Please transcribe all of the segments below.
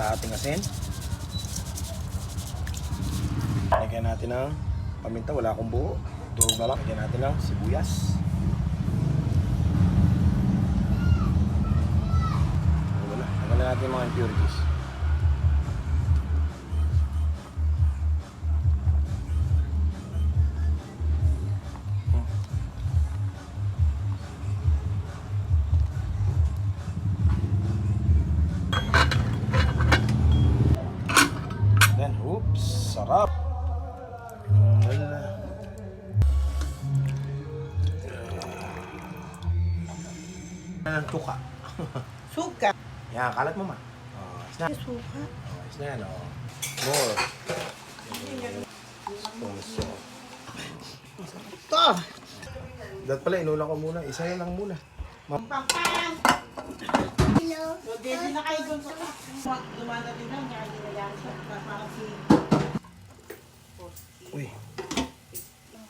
sa ating asin. Lagyan natin ng paminta, wala akong buo. Turog na lang. Lagyan natin ng sibuyas. Wala. Lagyan natin yung mga impurities. Then, oops, sarap. Wala. Ng tuka. Suka. Yan, kalat mo ma. Oh, is na. Suka. Oh, is na yan, oh. More. So. Ito. Dapat pala, inulang ko muna. Isa na lang muna. Pampang. Hello. So, Daddy na kayo doon sa dumana din lang. Kaya ginagawa siya. Parang si... Uy.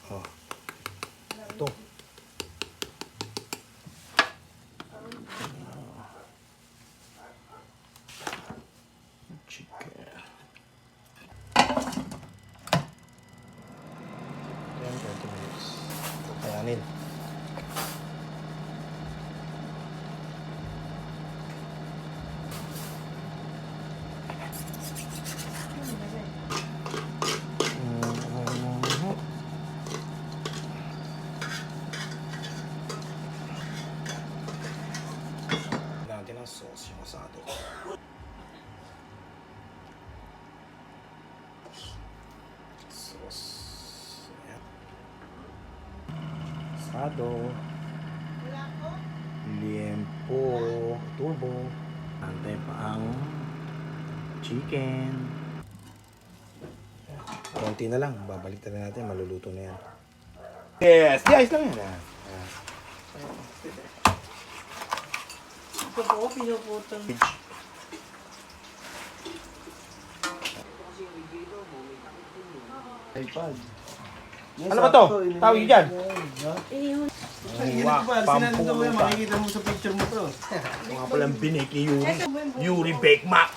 Oh. Ito. Chicken. Ayan, 20 minutes. Kayanin. Natin ang sauce yung asado. Sauce. Ayan. Asado. Wala ko. Liempo. Turbo. Antay pa ang chicken. Konti na lang. Babalik na natin. Maluluto na yan. Yes! Di ayos lang yan. Ito po, pinuputol. iPad. Ano ba to? Tawag dyan. Sinanong mo yan, makikita mo sa picture mo to. Mga palang binik ni Yuri. Yuri Bake Mac.